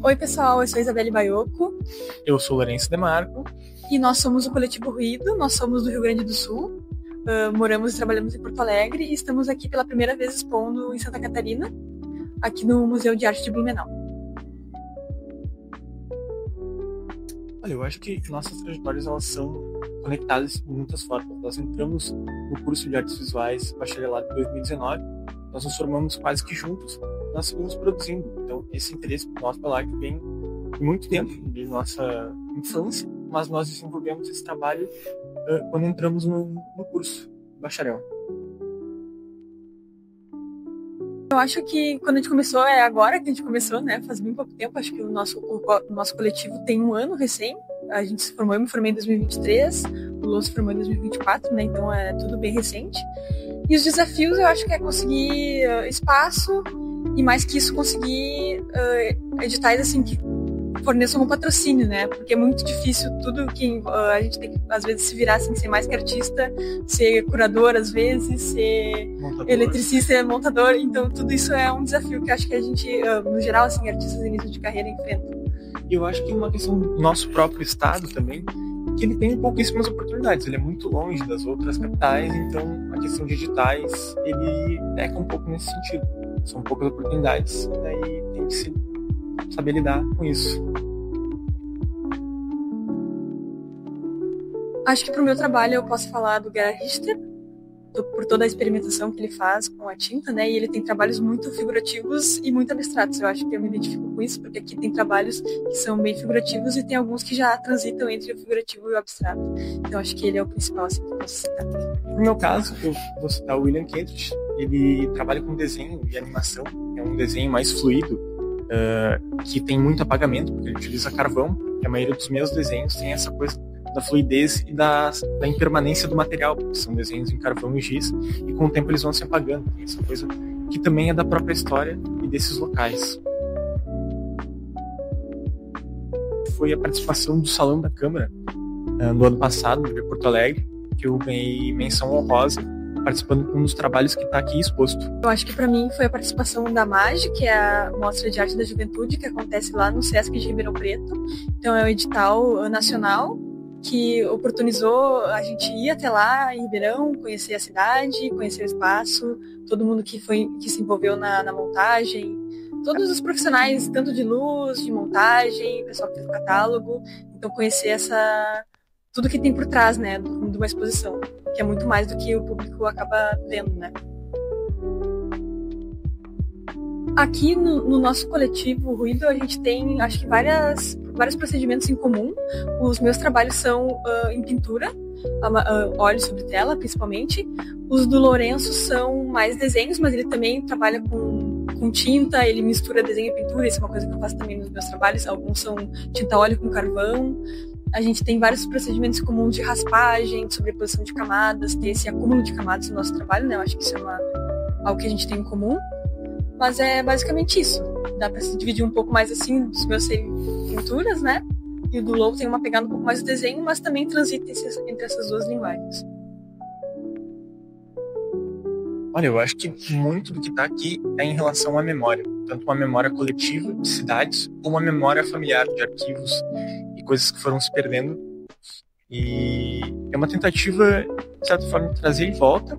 Oi, pessoal, eu sou a Isabelle Baioco. Eu sou o Lourenço Demarco. E nós somos o Coletivo Ruído, nós somos do Rio Grande do Sul. Moramos e trabalhamos em Porto Alegre e estamos aqui pela primeira vez expondo em Santa Catarina, aqui no Museu de Arte de Blumenau. Olha, eu acho que nossas trajetórias elas são conectadas de muitas formas. Nós entramos no curso de Artes Visuais Bacharelado em 2019, nós nos formamos quase que juntos, nós seguimos produzindo. Então, esse interesse por nós pela arte vem de muito tempo, de nossa infância, mas nós desenvolvemos esse trabalho quando entramos no curso bacharel. Eu acho que quando a gente começou, é agora que a gente começou, né? Faz bem pouco tempo, acho que o nosso coletivo tem um ano recém. A gente se formou, eu me formei em 2023, o Lô se formou em 2024, né? Então é tudo bem recente. E os desafios eu acho que é conseguir espaço e mais que isso conseguir editais assim que forneçam um patrocínio, né? Porque é muito difícil tudo que a gente tem que, às vezes, se virar assim, ser mais que artista, ser curador, às vezes, ser eletricista, ser montador. Então, tudo isso é um desafio que eu acho que a gente, no geral, assim, artistas de início de carreira enfrentam. E eu acho que uma questão do nosso próprio estado também, que ele tem pouquíssimas oportunidades. Ele é muito longe das outras capitais, então a questão de editais, ele peca um pouco nesse sentido. São poucas oportunidades, daí tem que saber lidar com isso. Acho que para o meu trabalho eu posso falar do Gerhard Richter, por toda a experimentação que ele faz com a tinta, né? E ele tem trabalhos muito figurativos e muito abstratos. Eu acho que eu me identifico com isso, porque aqui tem trabalhos que são bem figurativos e tem alguns que já transitam entre o figurativo e o abstrato. Então acho que ele é o principal, assim, que eu posso citar. No meu caso, eu vou citar o William Kentridge. Ele trabalha com desenho e animação. É um desenho mais fluido, que tem muito apagamento, porque ele utiliza carvão, e a maioria dos meus desenhos tem essa coisa da fluidez e da impermanência do material, porque são desenhos em carvão e giz, e com o tempo eles vão se apagando. Tem essa coisa que também é da própria história e desses locais. Foi a participação do Salão da Câmara no ano passado, de Porto Alegre, que eu ganhei menção honrosa, participando de um dos trabalhos que está aqui exposto. Eu acho que para mim foi a participação da MAGE, que é a Mostra de Arte da Juventude, que acontece lá no Sesc de Ribeirão Preto. Então é um edital nacional que oportunizou a gente ir até lá em Ribeirão, conhecer a cidade, conhecer o espaço, todo mundo que se envolveu na montagem, todos os profissionais, tanto de luz, de montagem, o pessoal que fez o catálogo. Então conhecer tudo que tem por trás, né, de uma exposição, que é muito mais do que o público acaba vendo, né. Aqui no nosso coletivo Ruído, a gente tem, acho que, vários procedimentos em comum. Os meus trabalhos são em pintura, óleo sobre tela, principalmente. Os do Lourenço são mais desenhos, mas ele também trabalha com tinta, ele mistura desenho e pintura, isso é uma coisa que eu faço também nos meus trabalhos. Alguns são tinta óleo com carvão. A gente tem vários procedimentos comuns de raspagem, de sobreposição de camadas, tem esse acúmulo de camadas no nosso trabalho, né? Eu acho que isso é algo que a gente tem em comum. Mas é basicamente isso. Dá para se dividir um pouco mais assim, dos meus serem pinturas, né? E o do Lou tem uma pegada um pouco mais do desenho, mas também transita entre essas duas linguagens. Olha, eu acho que muito do que está aqui é em relação à memória. Tanto uma memória coletiva de cidades, como uma memória familiar de arquivos e coisas que foram se perdendo. E é uma tentativa, de certa forma, de trazer de volta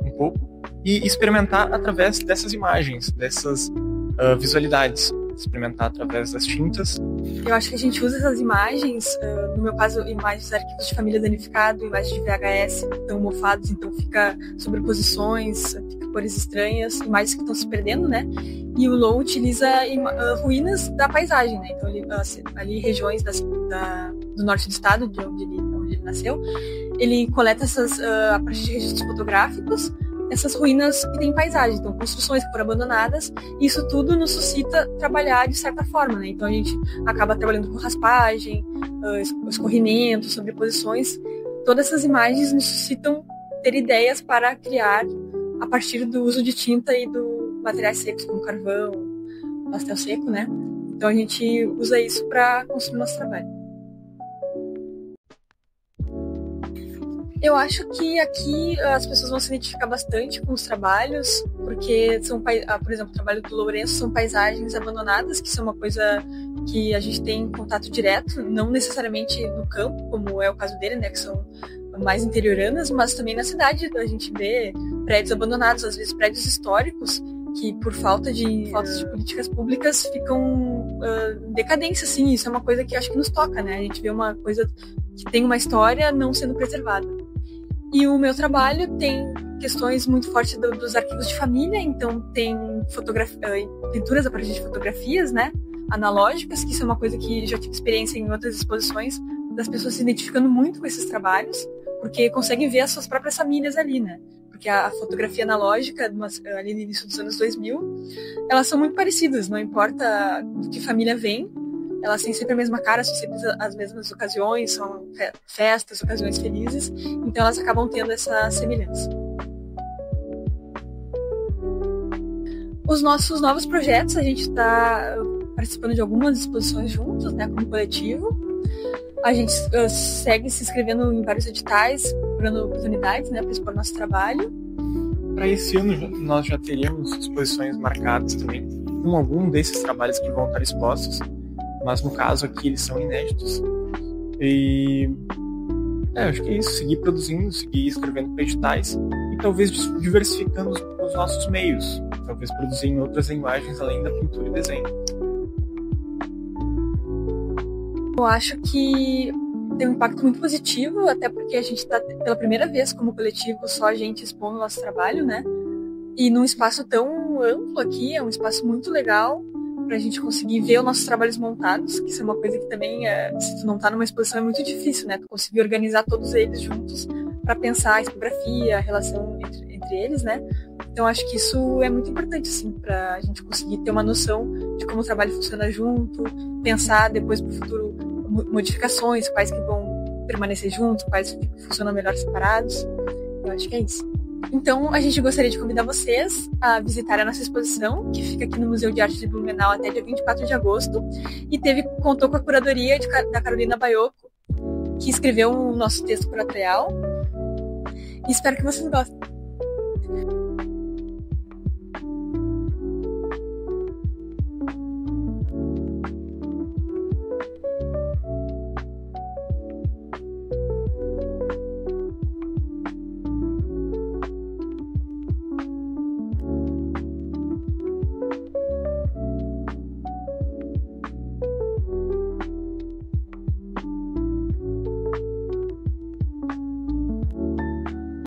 um pouco e experimentar através dessas imagens, dessas visualidades, experimentar através das tintas. Eu acho que a gente usa essas imagens, no meu caso, imagens de arquivos de família danificado, imagens de VHS que estão mofados, então fica sobreposições, fica cores estranhas, imagens que estão se perdendo, né? E o Lou utiliza ruínas da paisagem, né? Então ali regiões do norte do estado, de onde ele nasceu, ele coleta a partir de registros fotográficos, essas ruínas que têm paisagem, então construções que foram abandonadas, e isso tudo nos suscita trabalhar de certa forma, né? Então a gente acaba trabalhando com raspagem, escorrimento, sobreposições. Todas essas imagens nos suscitam ter ideias para criar a partir do uso de tinta e do materiais secos, como carvão, pastel seco, né? Então a gente usa isso para construir nosso trabalho. Eu acho que aqui as pessoas vão se identificar bastante com os trabalhos, porque são, por exemplo, o trabalho do Lourenço são paisagens abandonadas, que são uma coisa que a gente tem contato direto, não necessariamente no campo, como é o caso dele, né, que são mais interioranas, mas também na cidade a gente vê prédios abandonados, às vezes prédios históricos, que por falta de políticas públicas ficam em decadência, assim. Isso é uma coisa que acho que nos toca, né? A gente vê uma coisa que tem uma história não sendo preservada. E o meu trabalho tem questões muito fortes dos arquivos de família, então tem pinturas a partir de fotografias, né, analógicas, que isso é uma coisa que já tive experiência em outras exposições, das pessoas se identificando muito com esses trabalhos, porque conseguem ver as suas próprias famílias ali, né? Porque a fotografia analógica, ali no início dos anos 2000, elas são muito parecidas, não importa de que família vem, elas têm sempre a mesma cara, são sempre as mesmas ocasiões, são festas, ocasiões felizes, então elas acabam tendo essa semelhança. Os nossos novos projetos, a gente está participando de algumas exposições juntos, né, como coletivo. A gente segue se inscrevendo em vários editais, procurando oportunidades, né, para expor nosso trabalho. Para esse ano, nós já teríamos exposições marcadas também, com algum desses trabalhos que vão estar expostos, mas no caso aqui eles são inéditos. E acho que é isso, seguir produzindo, seguir escrevendo para editais e talvez diversificando os nossos meios, talvez produzir em outras linguagens além da pintura e desenho. Eu acho que tem um impacto muito positivo, até porque a gente está pela primeira vez como coletivo só a gente expondo o nosso trabalho, né? E num espaço tão amplo aqui, é um espaço muito legal para a gente conseguir ver os nossos trabalhos montados, que isso é uma coisa que também, se tu não tá numa exposição, é muito difícil, né? Tu conseguir organizar todos eles juntos para pensar a tipografia, a relação entre eles, né? Então acho que isso é muito importante, assim, para a gente conseguir ter uma noção de como o trabalho funciona junto, pensar depois para o futuro modificações, quais que vão permanecer juntos, quais que funcionam melhor separados. Eu acho que é isso. Então, a gente gostaria de convidar vocês a visitar a nossa exposição, que fica aqui no Museu de Arte de Blumenau até dia 24 de agosto, e contou com a curadoria da Carolina Baiocco, que escreveu o nosso texto curatorial. E espero que vocês gostem.